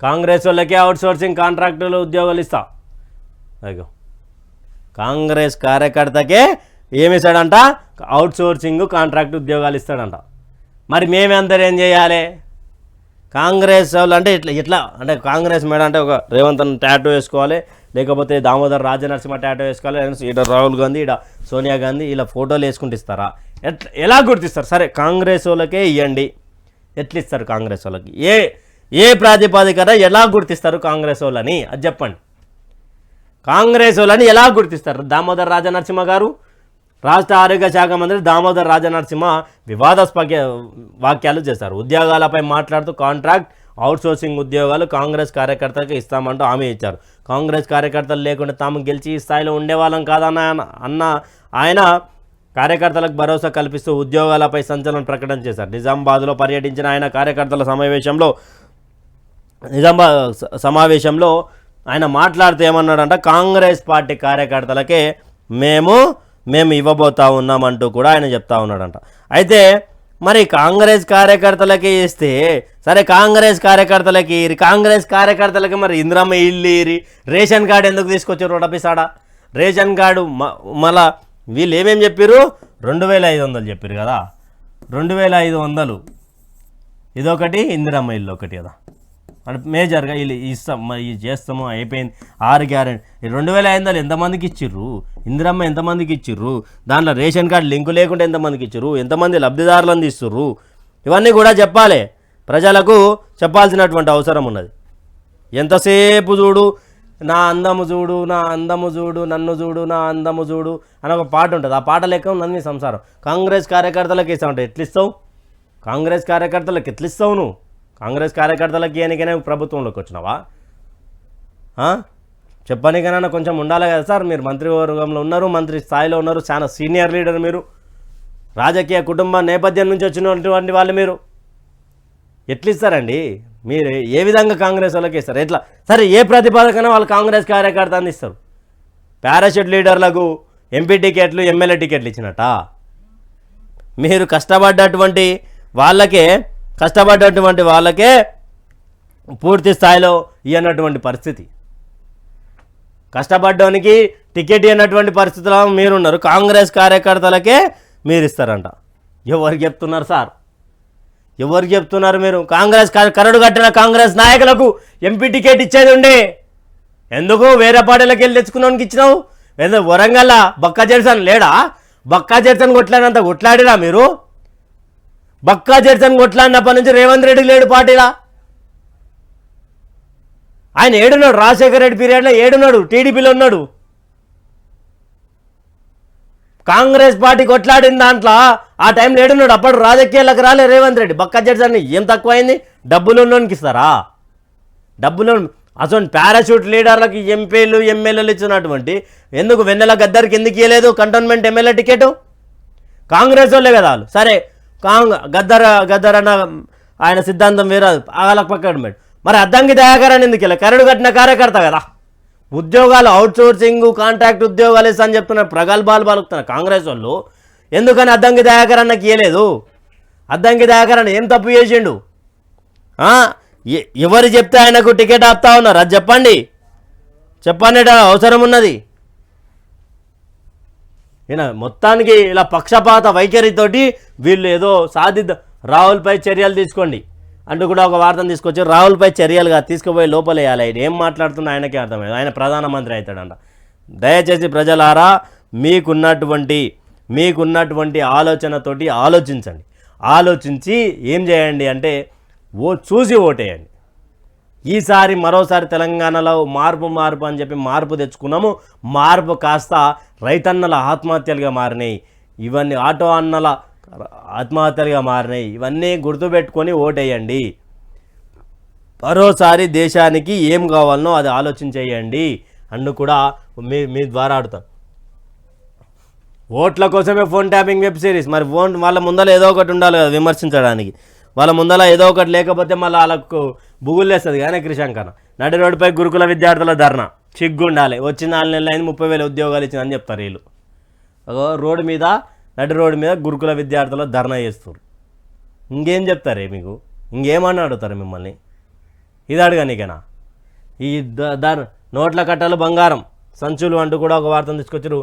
కాంగ్రెస్ వాళ్ళకి అవుట్సోర్సింగ్ కాంట్రాక్టులు ఉద్యోగాలు ఇస్తా. అయ్యో కాంగ్రెస్ కార్యకర్తకే ఏమిస్తాడంట? అవుట్సోర్సింగ్ కాంట్రాక్ట్ ఉద్యోగాలు ఇస్తాడంట. మరి మేమందరూ ఏం చేయాలి? కాంగ్రెస్ వాళ్ళు అంటే ఇట్లా అంటే కాంగ్రెస్ మేడం అంటే ఒక రేవంత్ అన్న టాటూ వేసుకోవాలి, లేకపోతే దామోదర్ రాజనరసింహ టాటూ వేసుకోవాలి, ఈడ రాహుల్ గాంధీ, ఈడ సోనియా గాంధీ, ఇలా ఫోటోలు వేసుకుంటూ ఇస్తారా? ఎలా గుర్తిస్తారు? సరే కాంగ్రెస్ వాళ్ళకే ఇవ్వండి, ఎట్లా ఇస్తారు కాంగ్రెస్ వాళ్ళకి? ఏ ప్రాతిపదికన ఎలా గుర్తిస్తారు కాంగ్రెస్ వాళ్ళని? అది చెప్పండి. కాంగ్రెస్ వాళ్ళని ఎలా గుర్తిస్తారు? దామోదర్ రాజనరసింహ గారు, రాష్ట్ర ఆరోగ్య శాఖ మంత్రి దామోదర్ రాజనరసింహ వివాదాస్పద వ్యాఖ్యలు చేశారు. ఉద్యోగాలపై మాట్లాడుతూ కాంట్రాక్ట్ అవుట్సోర్సింగ్ ఉద్యోగాలు కాంగ్రెస్ కార్యకర్తలకు ఇస్తామంటూ హామీ ఇచ్చారు. కాంగ్రెస్ కార్యకర్తలు లేకుండా తాము గెలిచి ఈ స్థాయిలో ఉండేవాళ్ళం కాదన్న ఆయన కార్యకర్తలకు భరోసా కల్పిస్తూ ఉద్యోగాలపై సంచలన ప్రకటన చేశారు. నిజామాబాద్లో పర్యటించిన ఆయన కార్యకర్తల సమావేశంలో ఆయన మాట్లాడుతూ ఏమన్నాడంట? కాంగ్రెస్ పార్టీ కార్యకర్తలకే మేము ఇవ్వబోతా ఉన్నామంటూ కూడా ఆయన చెప్తా ఉన్నాడంట. అయితే మరి కాంగ్రెస్ కార్యకర్తలకి ఇస్తే సరే, కాంగ్రెస్ కార్యకర్తలకి మరి ఇందిరమ్మ ఇల్లు ఇరి రేషన్ కార్డు ఎందుకు తీసుకొచ్చారు? రోడపిసాడా రేషన్ కార్డు మళ్ళా వీళ్ళు ఏమేమి చెప్పారు? 2500 చెప్పారు కదా, 2500 ఇదొకటి, ఇందిరమ్మ ఇల్లు ఒకటి కదా. అంటే మేజర్గా వీళ్ళు ఇస్తాం ఇది చేస్తాము అయిపోయింది. 6 గ్యారెంటీ 2500 ఎంతమందికి ఇచ్చిర్రు? ఇందిరమ్మ ఎంతమందికి ఇచ్చిర్రు? దాంట్లో రేషన్ కార్డు లింకు లేకుండా ఎంతమందికి ఇచ్చిర్రు? ఎంతమంది లబ్ధిదారులను తీస్తుర్రు? ఇవన్నీ కూడా చెప్పాలి, ప్రజలకు చెప్పాల్సినటువంటి అవసరం ఉన్నది. ఎంతసేపు చూడు నా అందము చూడు, నా అందము చూడు, నన్ను చూడు, నా అందము చూడు అని ఒక పాట ఉంటుంది. ఆ పాట లెక్క నన్ను సంసారం. కాంగ్రెస్ కార్యకర్తలకు ఇస్తామంటే ఎట్లిస్తావు? కాంగ్రెస్ కార్యకర్తలకు ఎట్లిస్తావు నువ్వు? కాంగ్రెస్ కార్యకర్తలకి ఎన్నికైనా ప్రభుత్వంలోకి వచ్చినావా? చెప్పనికైనా కొంచెం ఉండాలి కదా సార్. మీరు మంత్రివర్గంలో ఉన్నారు, మంత్రి స్థాయిలో ఉన్నారు, చాలా సీనియర్ లీడర్ మీరు, రాజకీయ కుటుంబ నేపథ్యం నుంచి వచ్చినటువంటి వాళ్ళు మీరు. ఎట్లిస్తారండి మీరు? ఏ విధంగా కాంగ్రెస్ వాళ్ళకి ఇస్తారు? ఎట్లా? సరే ఏ ప్రతిపాదకన వాళ్ళు కాంగ్రెస్ కార్యకర్త అందిస్తారు? పారాషూట్ లీడర్లకు ఎంపీ టికెట్లు, ఎమ్మెల్యే టికెట్లు ఇచ్చినట్ట? మీరు కష్టపడ్డటువంటి వాళ్ళకే పూర్తి స్థాయిలో ఇవ్వనటువంటి పరిస్థితి, కష్టపడ్డానికి టికెట్ ఇవ్వనటువంటి పరిస్థితిలో మీరున్నారు. కాంగ్రెస్ కార్యకర్తలకే మీరు ఇస్తారంట. ఎవరికి చెప్తున్నారు సార్? ఎవరికి చెప్తున్నారు మీరు? కాంగ్రెస్ కరడు కట్టిన కాంగ్రెస్ నాయకులకు ఎంపీ టికెట్ ఇచ్చేది ఉండే ఎందుకు వేరే పార్టీలకు వెళ్ళి తెచ్చుకున్నానికి ఇచ్చినావు? ఎందుకు వరంగల్ బక్కా జెర్సన్ లేడా? బక్కా జెర్సన్ కొట్లాడినంత కొట్లాడిరా మీరు? బక్కా జెర్సన్ కొట్లాడినప్పటి నుంచి రేవంత్ రెడ్డి లేడు పార్టీలా. ఆయన ఏడున్నాడు? రాజశేఖర రెడ్డి పీరియడ్లో ఏడున్నాడు? టీడీపీలో ఉన్నాడు. కాంగ్రెస్ పార్టీ కొట్లాడిన దాంట్లో ఆ టైంలో ఏడున్నాడు? అప్పుడు రాజకీయాలకు రాలే రేవంత్ రెడ్డి. బక్కా జెర్సన్ ఏం తక్కువైంది? డబ్బులు ఉన్నోనికి ఇస్తారా? డబ్బులు అసలు పారాషూట్ లీడర్లకు ఎంపీలు ఎమ్మెల్యేలు ఇచ్చినటువంటి ఎందుకు వెన్నెల గద్దరికి ఎందుకు ఇవ్వలేదు కంటోన్మెంట్ ఎమ్మెల్యే టికెట్? కాంగ్రెస్ వాళ్ళే కదా వాళ్ళు. సరే గద్దర్ అన్న ఆయన సిద్ధాంతం వేరే, వాళ్ళకి పక్కన పెట్టి మరి అద్దంకి దయాకర్ అని ఎందుకు ఇలా? కరడు కట్టిన కార్యకర్త కదా. ఉద్యోగాలు అవుట్సోర్సింగ్ కాంట్రాక్ట్ ఉద్యోగాలు ఇస్తా అని చెప్తున్నారు, ప్రగల్భాలు పలుకుతున్నారు కాంగ్రెస్ వాళ్ళు. ఎందుకని అద్దంకి దయాకర్ అన్నకి ఇవ్వలేదు? అద్దంకి దయాకర్ అన్న ఏం తప్పు చేసిండు? ఎవరు చెప్తే ఆయనకు టికెట్ ఆపుతా ఉన్నారు? అది చెప్పండి అవసరం ఉన్నది. ఈయన మొత్తానికి ఇలా పక్షపాత వైఖరితోటి వీళ్ళు ఏదో రాహుల్పై చర్యలు తీసుకోండి అంటూ కూడా ఒక వార్తను తీసుకొచ్చి రాహుల్పై చర్యలుగా తీసుకుపోయి లోపలేయాలి. ఆయన ఏం మాట్లాడుతున్నా ఆయనకే అర్థమైంది. ఆయన ప్రధానమంత్రి అవుతాడంట. దయచేసి ప్రజలారా మీకున్నటువంటి ఆలోచనతోటి ఆలోచించండి. ఆలోచించి ఏం చేయండి అంటే చూసి ఓటేయండి. ఈసారి మరోసారి తెలంగాణలో మార్పు అని చెప్పి మార్పు తెచ్చుకున్నాము. మార్పు కాస్త రైతన్నల ఆత్మహత్యలుగా మారినాయి, ఇవన్నీ ఆటో అన్నల ఆత్మహత్యలుగా మారినాయి. ఇవన్నీ గుర్తుపెట్టుకొని ఓటేయండి. మరోసారి దేశానికి ఏం కావాలనో అది ఆలోచించేయండి అంటూ కూడా మీ ద్వారా ఆడుతాం. ఓట్ల కోసమే ఫోన్ ట్యాపింగ్ వెబ్ సిరీస్. మరి ఫోన్ వాళ్ళ ముందర ఏదో ఒకటి ఉండాలి కదా విమర్శించడానికి. వాళ్ళ ముందర ఏదో ఒకటి లేకపోతే మళ్ళీ వాళ్ళకు బుగులేస్తుంది కానీ క్రిషాంకన నడి రోడ్డుపై గురుకుల విద్యార్థుల ధర్నా చిగ్గుండాలి. వచ్చిన 4 నెలలు అయింది 30,000 ఉద్యోగాలు ఇచ్చిందని చెప్తారు వీళ్ళు. నడి రోడ్డు మీద గురుకుల విద్యార్థుల ధర్నా చేస్తారు. ఇంకేం చెప్తారే మీకు? ఇంకేమన్నా అడుగుతారు మిమ్మల్ని? ఇది అడుగా నీకేనా ఈ నోట్ల కట్టలు బంగారం సంచులు అంటూ కూడా ఒక వార్తను తీసుకొచ్చారు.